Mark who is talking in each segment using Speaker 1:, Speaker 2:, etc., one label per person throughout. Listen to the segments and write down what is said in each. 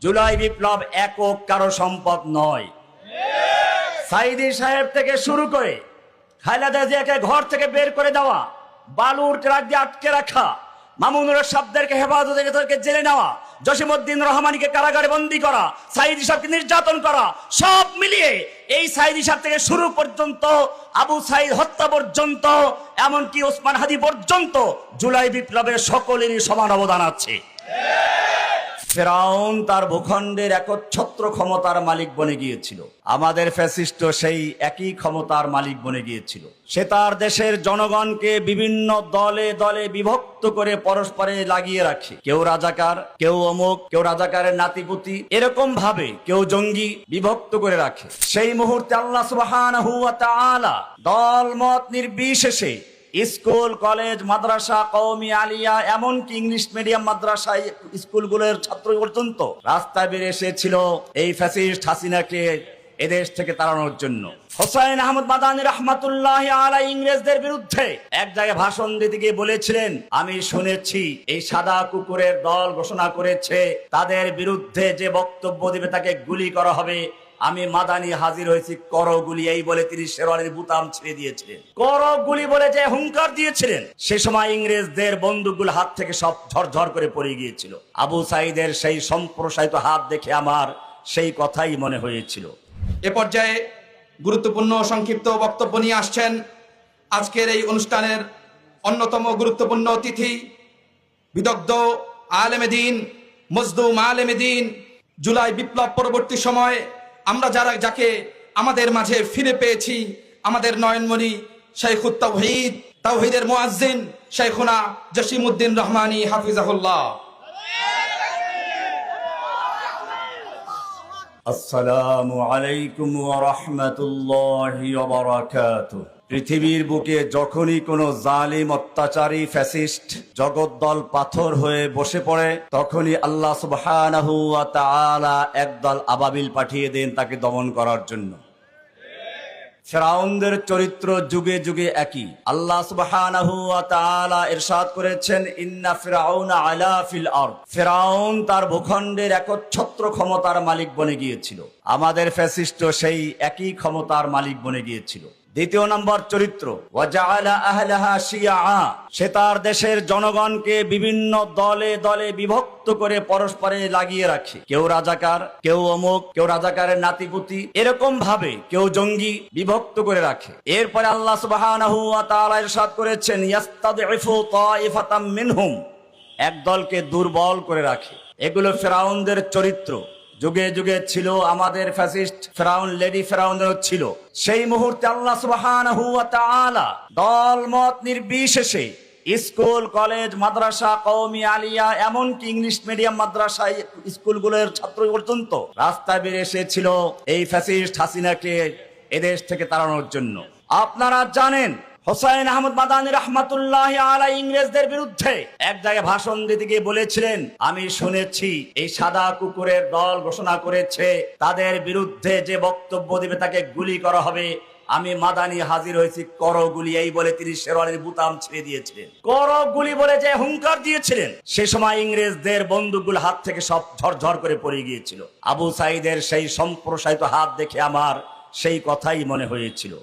Speaker 1: জুলাই বিপ্লব একক কারো সম্পদ নয়। সাইদি সাহেব থেকে শুরু করে খালেদা জিয়াকে ঘর থেকে বের করে দেওয়া, বালুর ট্রাক দিয়ে আটকে রাখা, মামুনুর সাহেবদেরকে হেফাজতে জেলে নেওয়া, জসিমউদ্দিন রহমানীকে কারাগারে বন্দী করা, সাইদি সাহেবকে নির্যাতন করা, সব মিলিয়ে এই সাইদি সাহেব থেকে শুরু পর্যন্ত, আবু সাইদ হত্যা পর্যন্ত, এমনকি ওসমান হাদি পর্যন্ত জুলাই বিপ্লবের সকলেরই সমান অবদান আছে। ফেরাউন তার ভূখণ্ডের একচ্ছত্র ক্ষমতার মালিক বনে গিয়েছিল, আমাদের ফ্যাসিস্ট সেই একই ক্ষমতার মালিক বনে গিয়েছিল। সে তার দেশের জনগণকে বিভিন্ন দলে দলে বিভক্ত করে পরস্পরে লাগিয়ে রাখে। কেউ রাজাকার, কেউ অমুক, কেউ রাজাকারের নাতিপুতি, এরকম ভাবে কেউ জঙ্গি বিভক্ত করে রাখে। সেই মুহূর্তে আল্লাহ সুবহানাহু ওয়া তাআলা দল মত নির্বিশেষে স্কুল, কলেজ, মাদ্রাসা, কওমি, আলিয়া, এমনকি ইংলিশ মিডিয়াম মাদ্রাসা স্কুলগুলোর ছাত্র পর্যন্ত রাস্তায় বেরিয়ে এসেছিল এই ফ্যাসিস্ট হাসিনাকে এদেশ থেকে তাড়ানোর জন্য। হোসাইন আহমদ মাদানী রাহমাতুল্লাহ আলাইহি ইংরেজদের বিরুদ্ধে এক জায়গায় ভাষণ দিতে গিয়ে বলেছিলেন, আমি শুনেছি এই সাদা কুকুরের দল ঘোষণা করেছে তাদের বিরুদ্ধে যে বক্তব্য দিবে তাকে গুলি করা হবে। আমি মাদানী হাজির হয়েছি, করো গুলি, এই বলে তিনি শেরওয়ানির বুতাম ছেড়ে দিয়েছিলেন। করো গুলি বলে যে হুঙ্কার দিয়েছিলেন, সে সময় ইংরেজদের বন্দুকগুলো হাত থেকে সব ঝরঝর করে পড়ে গিয়েছিল। আবু সাইদের সেই সম্প্রসারিত হাত দেখে আমার সেই কথাই মনে হয়েছিল।
Speaker 2: এ পর্যায়ে গুরুত্বপূর্ণ সংক্ষিপ্ত বক্তব্য নিয়ে আসছেন আজকের এই অনুষ্ঠানের অন্যতম গুরুত্বপূর্ণ অতিথি, বিদগ্ধ আলেমে দ্বীন, মজদুম আলেমে দ্বীন। জুলাই বিপ্লব পরবর্তী সময়ে আমরা যাকে আমাদের মাঝে ফিরে পেয়েছি, আমাদের নয়নমণি শাইখুত তাওহীদ, তাওহীদের মুয়াজ্জিন শাইখুনা জসিমউদ্দিন রহমানী হাফিজাহুল্লাহ।
Speaker 1: আসসালামু আলাইকুম ওয়া রাহমাতুল্লাহি ওয়া বারাকাতুহু। পৃথিবীর বুকে যখনই কোনো জালিম, অত্যাচারী, ফ্যাসিস্ট জগদ্দল পাথর হয়ে বসে পড়ে, তখনই আল্লাহ সুবহানাহু ওয়া তাআলা একদল আবাবিল পাঠিয়ে দেন তাকে দমন করার জন্য। ফেরাউনদের চরিত্র যুগে যুগে একই। আল্লাহ সুবহানাহু ওয়া তাআলা ইরশাদ করেছেন, ইন্না ফিরআউনা আলা ফিল আরদ। ফেরাউন তার ভূখণ্ডের একচ্ছত্র ক্ষমতার মালিক বনে গিয়েছিল, আমাদের ফ্যাসিস্ট সেই একই ক্ষমতার মালিক বনে গিয়েছিল। দ্বিতীয় নম্বর চরিত্র, ওয়াজআলা আহলাহা শিয়াআ। সে তার দেশের জনগণকে বিভিন্ন দলে দলে বিভক্ত করে পরস্পরে লাগিয়ে রাখে। কেউ রাজাকার, কেউ অমুক, কেউ রাজাকারের নাতিপুতি, এরকম ভাবে কেউ জঙ্গি বিভক্ত করে রাখে। এরপরে আল্লাহ সুবহানাহু ওয়া তাআলা ইরশাদ করেছেন, ইয়াস্তাদঈফু তাইফাতাম মিনহুম। এক দলকে দুর্বল করে রাখে। এগুলো ফেরাউনদের চরিত্র, যুগে যুগে ছিল। আমাদের ফ্যাসিস্ট ফেরাউন, লেডি ফেরাউনও ছিল। সেই মুহূর্তে আল্লাহ সুবহানাহু ওয়া তাআলা দল মত নির্বিশেষে স্কুল, কলেজ, মাদ্রাসা, কওমি, আলিয়া, এমনকি ইংলিশ মিডিয়াম মাদ্রাসা স্কুলগুলোর ছাত্র পর্যন্ত রাস্তায় বেরিয়ে এসেছিল এই ফ্যাসিস্ট হাসিনাকে এদেশ থেকে তাড়ানোর জন্য। আপনারা জানেন, হোসাইন আহমদ মাদানী রাহমাতুল্লাহ আলাইহি ইংরেজদের বিরুদ্ধে এক জায়গায় ভাষণ দিতে গিয়ে বলেছিলেন, আমি শুনেছি এই সাদা কুকুরের দল ঘোষণা করেছে তাদের বিরুদ্ধে যে বক্তব্য দিবে তাকে গুলি করা হবে। আমি মাদানী হাজির হয়েছি, করো গুলি, এই বলে তিনি শেরওয়ানির বুতাম ছেড়ে দিয়েছিলেন। করো গুলি বলে যে হুঙ্কার দিয়েছিলেন, সে সময় ইংরেজদের বন্দুকগুলো হাত থেকে সব ঝরঝর করে পড়ে গিয়েছিল। আবু সাইদের সেই সম্প্রসারিত হাত দেখে আমার সেই কথাই মনে হয়েছিল।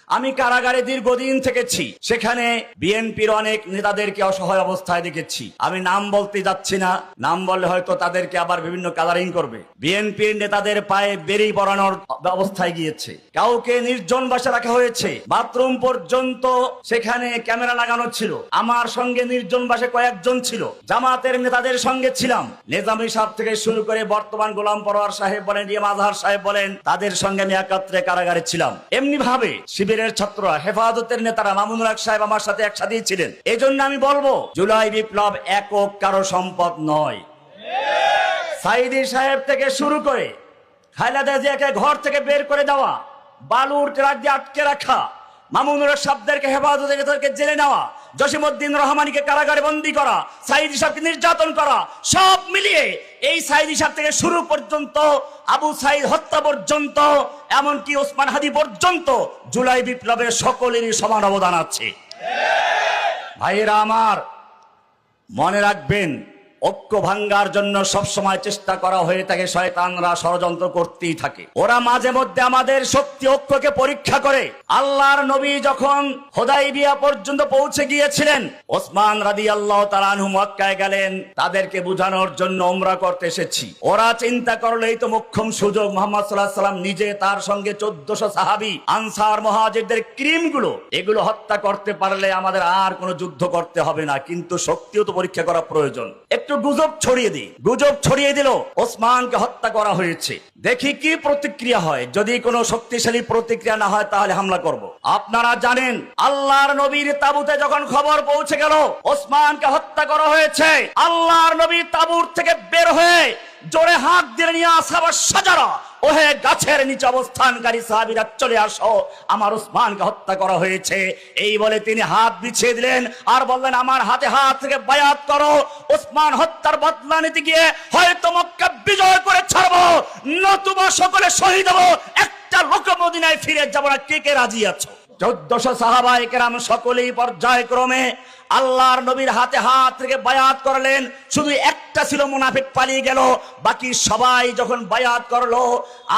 Speaker 1: আমি কারাগারে দীর্ঘদিন থেকেছি, সেখানে বিএনপির অনেক নেতাদেরকে অসহায় অবস্থায় দেখেছি। আমি নাম বলতে যাচ্ছি না, নাম বললে হয়তো তাদেরকে আবার বিভিন্ন কালারিং করবে। বিএনপির নেতাদের পায়ে বেরি পরানোর অবস্থায় গিয়েছে, কাউকে নির্জন বাসা রাখা হয়েছে, বাথরুম পর্যন্ত সেখানে ক্যামেরা লাগানো ছিল। আমার সঙ্গে নির্জন বাসে কয়েকজন ছিল, জামাতের নেতাদের সঙ্গে ছিলাম। নিজামী সাহেব থেকে শুরু করে বর্তমান গোলাম পরোয়ার সাহেব বলেন, ইমাম আজহার সাহেব বলেন, তাদের সঙ্গে আমি একাত্রে কারাগারে ছিলাম। এমনি ভাবে শিবিরের ছাত্ররা, হেফাজতের নেতারা, মামুনুল হক সাহেব আমার সাথে একসাথেই ছিলেন। এই জন্য আমি বলবো, জুলাই বিপ্লব একক কারো সম্পদ নয়। সাইদি সাহেব থেকে শুরু করে খালেদা জিয়াকে ঘর থেকে বের করে দেওয়া, বালুর ট্রাক দিয়ে আটকে রাখা, মামুনুর সাহেবদেরকে হেফাজতে জেলে নেওয়া, জসিমউদ্দিন রহমানীকে কারাগারে বন্দী করা, সাইদি সাহেবকে নির্যাতন করা, সব মিলিয়ে এই সাইদি সাহেব থেকে শুরু পর্যন্ত, আবু সাইদ হত্যা পর্যন্ত, এমনকি ওসমান হাদি পর্যন্ত জুলাই বিপ্লবের সকলেরই সমান অবদান আছে। ভাইয়েরা আমার, মনে রাখবেন, ঐক্য ভাঙ্গার জন্য সব সময় চেষ্টা করা হয়ে থাকে, শয়তানরা ষড়যন্ত্র করতেই থাকে। ওরা মাঝে মধ্যে আমাদের শক্তি ঐক্যকে পরীক্ষা করে। আল্লাহর নবী যখন হুদায়বিয়া পর্যন্ত পৌঁছে গিয়েছিলেন, ওসমান রাদিয়াল্লাহু তাআলা আনহু মক্কায় গেলেন তাদেরকে বুঝানোর জন্য উমরা করতে এসেছি। ওরা চিন্তা করলো এই তো মোক্ষম সুযোগ, মুহাম্মদ সাল্লাল্লাহু আলাইহি ওয়াসাল্লাম নিজে তার সঙ্গে 1400 সাহাবী আনসার মুহাজিরদের ক্রিমগুলো এগুলো হত্যা করতে পারলে আমাদের আর কোনো যুদ্ধ করতে হবে না, কিন্তু শক্তিও তো পরীক্ষা করা প্রয়োজন। একটু গুজব ছড়িয়ে দিই। গুজব ছড়িয়ে দিল ওসমানকে হত্যা করা হয়েছে, দেখি কি প্রতিক্রিয়া হয়। যদি কোনো শক্তিশালী প্রতিক্রিয়া না হয় তাহলে হামলা করব। আপনারা জানেন আল্লাহর নবীর তাবুতে যখন খবর পৌঁছে গেল ওসমানকে হত্যা করা হয়েছে, আল্লাহর নবী তাবুর থেকে বের হয়ে জোরে হাত দিয়ে নিয়ে আসহাবাস শাজারা, ওহে গাছের নিচে অবস্থানকারী সাহাবীরা চলে আসো, আমার ওসমানকে হত্যা করা হয়েছে। এই বলে তিনি হাত বিছিয়ে দিলেন আর বললেন আমার হাতে হাত থেকে বায়াত করো। ওসমান হত্যার বদলা নিতে গিয়ে হয়তো মক্কা বিজয় করে ছাড়বো, নতুবা সকলে শহীদ হবো, একটা লোক মদিনায় ফিরে যাব না। কে কে রাজি আছো? 1400 সাহাবায়ে কেরাম সকলেই পর্যায়ক্রমে আল্লাহর নবীর হাতে হাত থেকে বায়াত করলেন। শুধু একটা ছিল মুনাফিক পালিয়ে গেল, বাকি সবাই যখন বায়াত করলো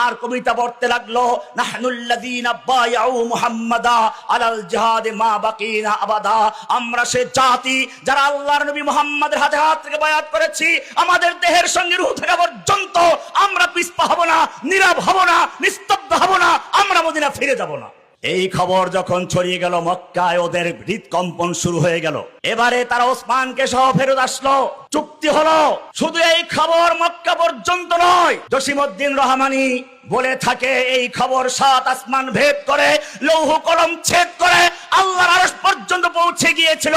Speaker 1: আর কবিতা পড়তে লাগলো, নাহনুল্লাযীনা বায়াউ মুহাম্মাদা আলাল জিহাদে মা বাকিনা আবাদা। আমরা সে জাতি যারা আল্লাহর নবী মুহাম্মাদের হাতে হাত থেকে বায়াত করেছি, আমাদের দেহের সঙ্গে রূহ থাকা পর্যন্ত আমরা পিছপা হব না, নীরব হব না, নিস্তব্ধ হব না, আমরা মদিনা ফিরে যাব না। এই খবর যখন ছড়িয়ে গেল মক্কায় ওদের হৃদকম্পন শুরু হয়ে গেল। এবারে তারা ওসমানকে সহ ফেরত আসলো, চুক্তি হলো। শুধু এই খবর মক্কা পর্যন্ত নয়, জসিমউদ্দিন রহমানী বলে থাকে এই খবর 7 আসমান ভেদ করে, লৌহ কলম ছেদ করে আল্লাহর আরশ পর্যন্ত পৌঁছে গিয়েছিল।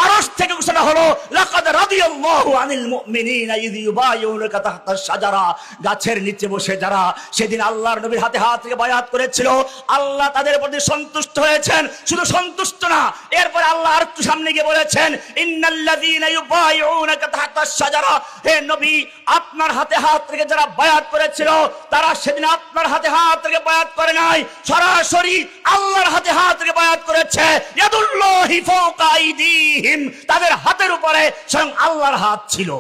Speaker 1: আরশ থেকে ঘোষণা হলো লাকাদ রাদিয়াল্লাহু আনিল মুমিনিনা ইয ইউবাইউনাকা তাহতা শাজারা। গাছের নিচে বসে যারা সেদিন আল্লাহর নবীর হাতে হাত থেকে বায়াত করেছিল, আল্লাহ তাদের প্রতি সন্তুষ্ট হয়েছেন। শুধু সন্তুষ্ট না, এরপর আল্লাহ আর একটু সামনে গিয়ে বলেছেন ইন্নাল্লাযীনা ইউবাইউনাকা তাহতা শাজারা, হে নবী আপনার হাতে হাত থেকে যারা বায়াত করেছিল তারা সেদিন আপনার হাতে হাত থেকে বায়াত করে নাই, সরাসরি আল্লাহর হাতে হাত থেকে বায়াত করেছে। ইয়াদুল্লাহি ফাওকা আইদিহিম, তাদের হাতের উপরে স্বয়ং আল্লাহর হাত ছিল।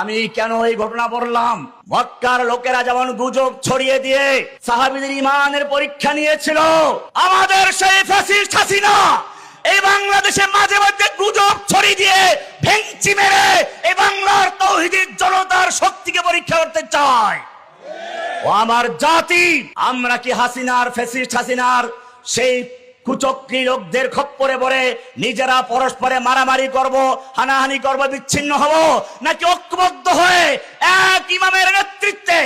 Speaker 1: আমি কেন এই ঘটনা বললাম? মক্কার লোকেরা যেমন গুজব ছড়িয়ে দিয়ে সাহাবীদের ঈমানের পরীক্ষা নিয়েছিল, আমাদের সেই ফ্যাসিস্ট হাসিনা এই বাংলাদেশে মাঝে মধ্যে গুজব ছড়িয়ে দিয়ে ভেঙচি মেরে এই বাংলার তাওহীদি জনতার শক্তিকে পরীক্ষা করতে চায়। ও আমার জাতি, আমরা কি হাসিনার ফ্যাসিস্ট হাসিনার সেই কুচক্রী লোকদের খপ্পরে পড়ে নিজেরা পরস্পরে মারামারি করব, হানাহানি করব, বিচ্ছিন্ন হব, নাকি ঐক্যবদ্ধ হয়ে এক ইমামের নেতৃত্বে,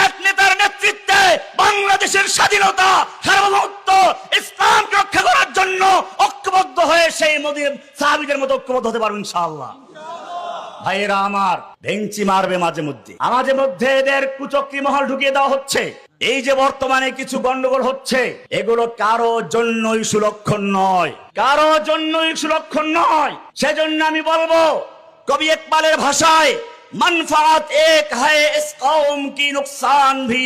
Speaker 1: এক নেতার নেতৃত্বে বাংলাদেশের স্বাধীনতা, সার্বভৌমত্ব, ইসলামকে রক্ষা করার জন্য ঐক্যবদ্ধ হয়ে সেই সাহাবীদের মতো ঐক্যবদ্ধ হতে পারবো ইনশাআল্লাহ? ভাইয়েরা আমার, ভেঙচি মারবে মাঝে মধ্যে এদের কুচক্রী মহল ঢুকিয়ে দেওয়া হচ্ছে। এই যে বর্তমানে কিছু গন্ডগোল হচ্ছে, এগুলো কারো জন্যই সুলক্ষণ নয়, কারো জন্যই সুলক্ষণ নয়। সেজন্য আমি বলবো কবি ইকবালের ভাষায়, मनफात एक है इस कौम की नुकसान भी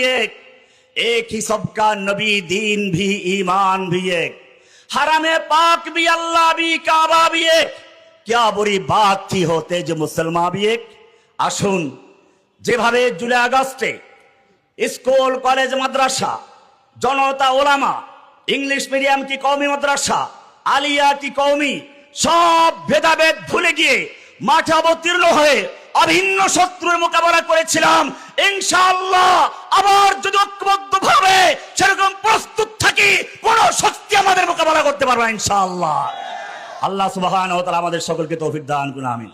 Speaker 1: एक ही सबका नबी दीन भी ईमान भी एक, हरमे पाक भी अल्लाह भी काबा भी एक, क्या बुरी बात थी होते जो मुसलमान भी एक। আসুন, যেভাবে জুলাই আগস্টে স্কুল কলেজ মাদ্রাসা, জনতা ওলামা, ইংলিশ মিডিয়াম কি কওমি মাদ্রাসা, আলিয়া কি কওমি, সব ভেদাভেদ ভুলে গিয়ে মাঠে অবতীর্ণ হয়ে অভিন্ন শত্রুর মোকাবেলা করেছিলাম, ইনশাআল্লাহ আবার যদি ঐক্যবদ্ধ ভাবে সেরকম প্রস্তুত থাকি, কোন শক্তি আমাদের মোকাবেলা করতে পারবে ইনশাআল্লাহ। আল্লাহ সুবহানাহু ওয়া তাআলা আমাদের সকলকে তৌফিক দান করুন, আমিন।